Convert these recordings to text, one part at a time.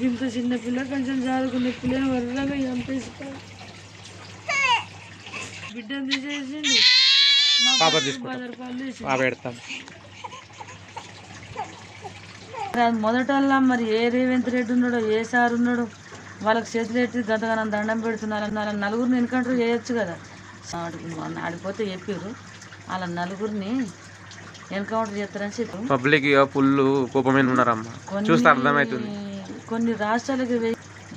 ఇంత చిన్న పిల్ల కొంచెం చదువుకున్న పిల్లని వర్రగా చంపేస్తారు. బిడ్డను తీసేసిండు. మొదటల్లా మరి ఏ రేవంత్ రెడ్డి ఉన్నాడో ఏ సార్ ఉన్నాడో వాళ్ళకి చేతులు ఎట్టి గంతగానం దండం పెడుతున్నారు. నలుగురిని ఎన్కౌంటర్ చేయొచ్చు కదా. ఆడిపోతే చెప్పారు వాళ్ళ నలుగురిని ఎన్కౌంటర్ చేస్తారని చెప్పి పబ్లిక్ ఫుల్ కోపమైన ఉన్నారమ్మా. చూస్తే అర్థమవుతుంది. కొన్ని రాష్ట్రాలకి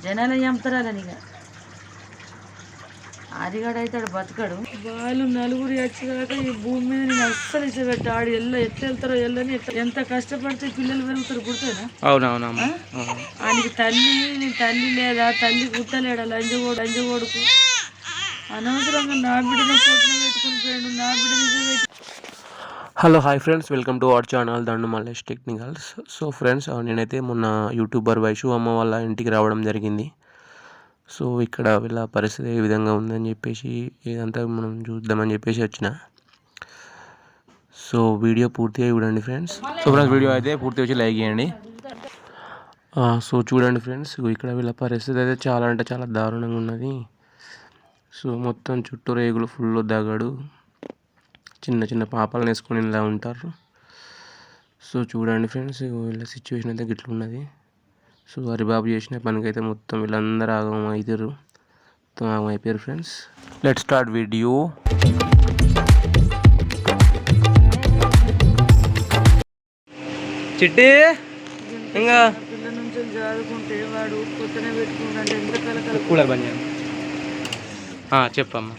జనాలు చంపుతారాలని ఇక ఆదిగాడు అవుతాడు బతకడు. వాళ్ళు నలుగురు వచ్చేదాకా ఈ భూమి మీద నేను అస్సలు ఇచ్చబెట్ట ఆడు ఎట్లా వెళ్తారో వెళ్ళని ఎంత కష్టపడితే పిల్లలు పెరుగుతారు గుర్తేనా? అవునవునమ్మా. ఆయనకి తల్లి లేదా తల్లి గుర్తలేడా లంజగోడుకు అనవసరంగా నా బిడ్డను పొట్టున పెట్టుకుని పోయాడు. నా బిడ్డ hello hi friends, welcome to our channel Dandu Mallesh technicals. So friends, నేనైతే మొన్న యూట్యూబర్ వైషు అమ్మ వాళ్ళ ఇంటికి రావడం జరిగింది. సో ఇక్కడ వీళ్ళ పరిస్థితి ఏ విధంగా ఉందని చెప్పేసి ఇదంతా మనం చూద్దామని చెప్పేసి వచ్చిన. సో వీడియో పూర్తిగా చూడండి ఫ్రెండ్స్. సో ఫ్రెండ్స్, వీడియో అయితే పూర్తి వచ్చి లైక్ చేయండి. సో చూడండి ఫ్రెండ్స్, ఇక్కడ వీళ్ళ పరిస్థితి అయితే చాలా అంటే చాలా దారుణంగా ఉన్నది. సో మొత్తం చుట్టూ రేగులు ఫుల్ దగ్గడు, చిన్న చిన్న పాపాలను వేసుకొని ఇలా ఉంటారు. సో చూడండి ఫ్రెండ్స్, వీళ్ళ సిచ్యువేషన్ అయితే గిట్ల ఉన్నది. సో హరిబాబు చేసిన పనికైతే మొత్తం వీళ్ళందరూ ఆగమం అవుతారు, మొత్తం ఆగం అయిపోయారు ఫ్రెండ్స్. Let start video. చిట్టి ఇంకా పిల్ల నుంచి చదువుకుంటే వాడు కొత్తనే పెట్టుకుంటే ఎంత కలకల కూలర్ బంద్ చెప్పమ్మా.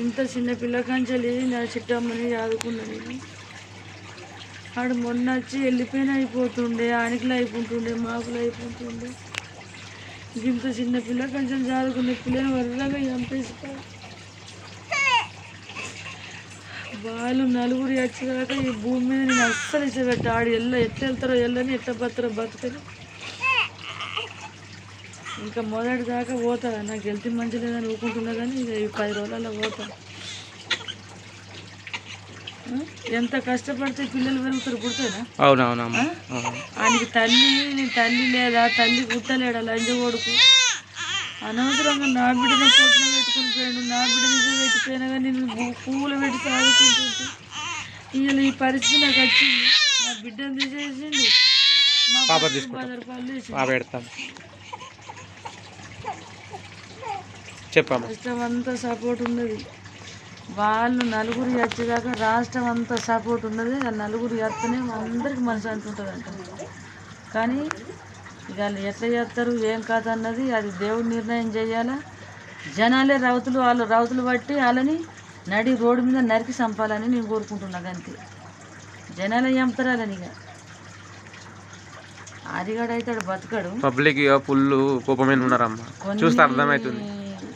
ఇంత చిన్న పిల్ల కంచెలి నా చిట్టమ్మని చదువుకున్నది. ఆడు మొన్న వచ్చి వెళ్ళిపోయిన అయిపోతుండే, ఆనికలు అయిపోతుండే, మాకులు అయిపోతుండే. ఇంత చిన్న పిల్ల కొంచెం చదువుకున్న పిల్లని వర్రగా చంపేస్తారు. వాళ్ళు నలుగురు వచ్చేదాకా ఈ భూమి మీద నేను అస్సలు ఇచ్చబెట్ట ఆడు ఎట్లా వెళ్తారో వెళ్ళని ఎట్లా బతకని ఇంకా మొదటి దాకా పోతా. నాకు హెల్త్ మంచి లేదని ఊరుకుంటున్నా కానీ ఇక ఈ 10 రోజులలో పోతా. ఎంత కష్టపడితే పిల్లలు పెరుగుతారు గుర్తేనా? అవునవునమ్మా. ఆయనకి తల్లి లేదా తల్లి గుర్తలేడా లంజగోడుకు అనవసరంగా నా బిడ్డను పొట్టున పెట్టుకుని పోయాడు. నా బిడ్డ నిజం పెట్టిపోయినా కానీ నేను పువ్వులు పెట్టి సాదుకుంటుంటే ఇవాళ ఈ పరిస్థితి నాకు వచ్చింది. నా బిడ్డను తీసేసిండు. మా 10 రూపాయలు రాష్ట్రం అంతా సపోర్ట్ ఉన్నది. వాళ్ళు నలుగురు వచ్చేదాకా రాష్ట్రం అంతా సపోర్ట్ ఉన్నది. ఆ నలుగురు ఎత్తనే అందరికి మనసు అంటుంటుంది అంట. కానీ ఇక వాళ్ళు ఎట్లా చేస్తారు ఏం కాదు అన్నది అది దేవుడు నిర్ణయం చేయాలా. జనాలే వాళ్ళు రౌతులు బట్టి వాళ్ళని నడి రోడ్డు మీద నరికి చంపాలని నేను కోరుకుంటున్నాను. అంతే జనాలే చంపుతారాలని ఇక ఆదిగాడు అవుతాడు బతకడు. పబ్లిక్ ఫుల్ కోపమైన ఉన్నారమ్మా. చూస్తే అర్థమవుతుంది.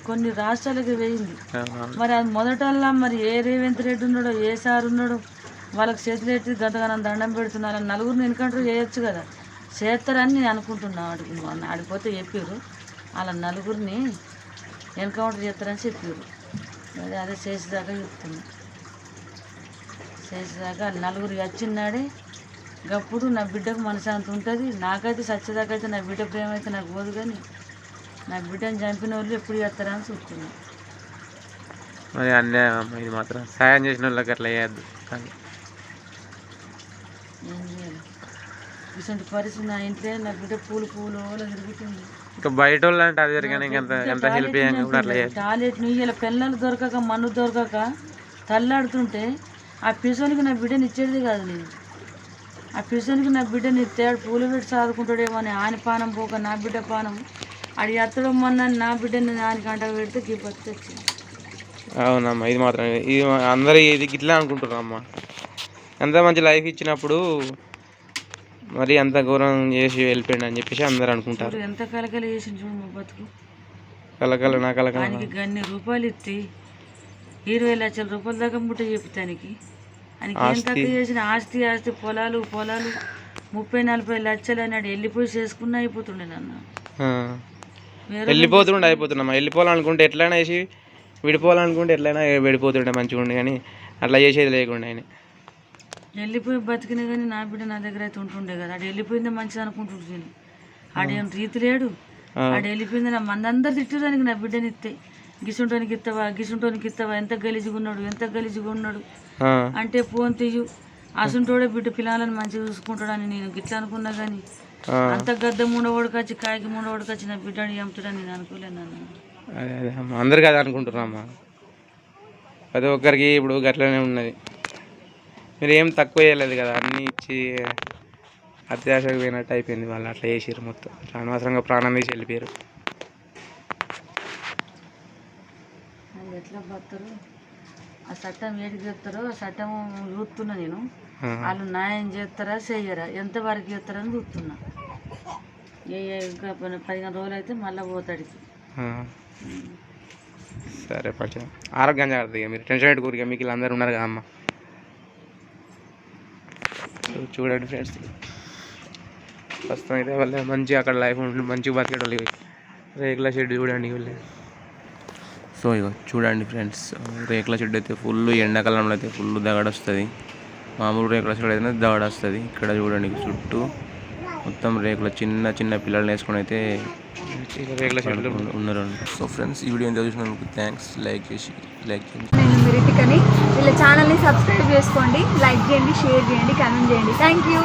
కొన్ని రాష్ట్రాలకి వేయింది. మరి అది మొదటల్లా మరి ఏ రేవంత్ రెడ్డి ఉన్నాడో ఏ సార్ ఉన్నాడో వాళ్ళకి చేతులు ఎట్టి గంతగానం దండం పెడుతున్నారు. నలుగురిని ఎన్కౌంటర్ చేయొచ్చు కదా. చేస్తారని నేను అనుకుంటున్నా. ఆడిపోతే చెప్పారు వాళ్ళ నలుగురిని ఎన్కౌంటర్ చేస్తారని చెప్పారు. అదే చేసేదాకా చెప్తున్నా. చేసేదాకా వాళ్ళ నలుగురు వచ్చినాడే గప్పుడు నా బిడ్డకు మనశాంతి ఉంటుంది. నాకైతే సచ్చేదాకా అయితే నా బిడ్డ ప్రేమ అయితే నాకు పోదు. కానీ నా బిడ్డను చంపిన వాళ్ళు ఎప్పుడు చేస్తారని చూస్తున్నా. మరి అన్యాయం ఇది మాత్రం. సాయం చేసిన వాళ్ళకి అట్లా చేయద్దు. కానీ ఏం చేయాలి? ఇటువంటి పరిస్థితి నా ఇంట్లో నా బిడ్డ పూలు తిరుగుతుంది. ఇంకా బయట వాళ్ళు అంటే అది జరిగిన ఎంత హెల్ప్ టాయిలెట్ ఇలా పిల్లలు దొరకక మన్ను దొరకక తల్లాడుతుంటే ఆ పిసోనికి నా బిడ్డని ఇచ్చేది కాదు. నేను ఆ పిసోనికి నా బిడ్డని ఇస్తాడు పూలు పెట్టి సాదుకుంటాడేమో అని ఆని పానం పోక నా బిడ్డ పానం అది ఎత్తడం మొన్న నా బిడ్డని నాని గంట పెడితే గిప్పతి వచ్చింది. అవునమ్మా, ఇది మాత్రం ఇది అందరూ ఇది ఇట్లా అనుకుంటున్నారమ్మా. ఎంత మంచి లైఫ్ ఇచ్చినప్పుడు మరి అంత ఘోరం చేసి వెళ్ళిపోయింది అని చెప్పేసి అందరు అనుకుంటారు. ఎంత కలకల చేసి చూడు మా బతుకు. కలకల ఆయనకి గన్ని రూపాయలు ఇస్తే 20 లక్షల రూపాయల దాకా ముట్ట చెప్తానికి. ఆయనకి ఏం తక్కువ చేసిన ఆస్తి పొలాలు 30-40 లక్షలు అన్నాడు. వెళ్ళిపోయి చేసుకున్నా అయిపోతుండే. నన్ను అయిపోతున్నామ్మా. వెళ్ళిపోవాలనుకుంటే ఎట్లయినా వేసి విడిపోవాలనుకుంటే ఎట్లయినా విడిపోతుండే మంచిగా ఉండే. కానీ అట్లా చేసేది లేకుండా ఆయన వెళ్ళిపోయి బతికినా కానీ నా బిడ్డ నా దగ్గర అయితే ఉంటుండే కదా. అది వెళ్ళిపోయిందే మంచిది అనుకుంటుండే. ఆడేం రీతి లేడు. ఆడు వెళ్ళిపోయింది. నా మందందరు తిట్టుదానికి నా బిడ్డని ఇస్తే గిసుంటోనికి ఇస్తావా ఎంత గలీజుగా ఉన్నాడు అంటే ఫోన్ తీయు అసుంటోడే బిడ్డ పిల్లలను మంచిగా చూసుకుంటాడని నేను గిట్లా అనుకున్నా కానీ అంత గద్ద మూడవడికొచ్చి కాయకి మూడవడికొచ్చి నా బిడ్డని చంపుతాడని నేను అనుకోలేను. అదే అదే అమ్మ, అందరికీ అదే అనుకుంటున్నామ్మా. ప్రతి ఒక్కరికి ఇప్పుడు గట్లనే ఉన్నది. మీరు ఏం తక్కువ చేయలేదు కదా, అన్నీ ఇచ్చి అత్యాశకు పోయినట్టు అయిపోయింది. వాళ్ళు అట్లా చేసారు మొత్తం. అనవసరంగా ప్రాణం తీసి వెళ్ళిపోయారు. ఎట్లా పోతారు ఆ చట్టం ఏడికి చెప్తారో ఆ చట్టం చూస్తున్నా నేను. వాళ్ళు న్యాయం చేస్తారా చెయ్యరా ఎంతవరకు చేస్తారని చూస్తున్నా. ఇంకా 15 రోజులు అయితే మళ్ళీ పోతాడికి. సరే పచ్చ ఆరోగ్యం జాగ్రత్త. ఇక మీరు టెన్షన్ పెట్టుకోరు. ఇక మీకు ఇలా అందరూ ఉన్నారు కదా అమ్మ. చూడండి ఫ్రెండ్స్, ప్రస్తుతం అయితే వాళ్ళ మంచిగా అక్కడ లైఫ్ ఉంటుంది, మంచిగా బతికేటోళ్ళు. రేకుల షెడ్ చూడండి వీళ్ళు. సో ఇక చూడండి ఫ్రెండ్స్, రేకుల షెడ్ అయితే ఫుల్ ఎండాకాలంలో అయితే ఫుల్ దగడ వస్తుంది. మామూలు రేకుల షెడ్ అయితే దగడ వస్తుంది. ఇక్కడ చూడండి చుట్టూ మొత్తం రేకుల చిన్న చిన్న పిల్లల్ని వేసుకొని అయితే రేకుల షెడ్లో ఉన్నారు. సో ఫ్రెండ్స్, ఈ వీడియో ఎంత చూసినందుకు థ్యాంక్స్. లైక్ చేయండి. నేను మెరిటికని వీళ్ళ ఛానల్ని సబ్స్క్రైబ్ చేసుకోండి, లైక్ చేయండి, షేర్ చేయండి, కామెంట్ చేయండి. Thank you.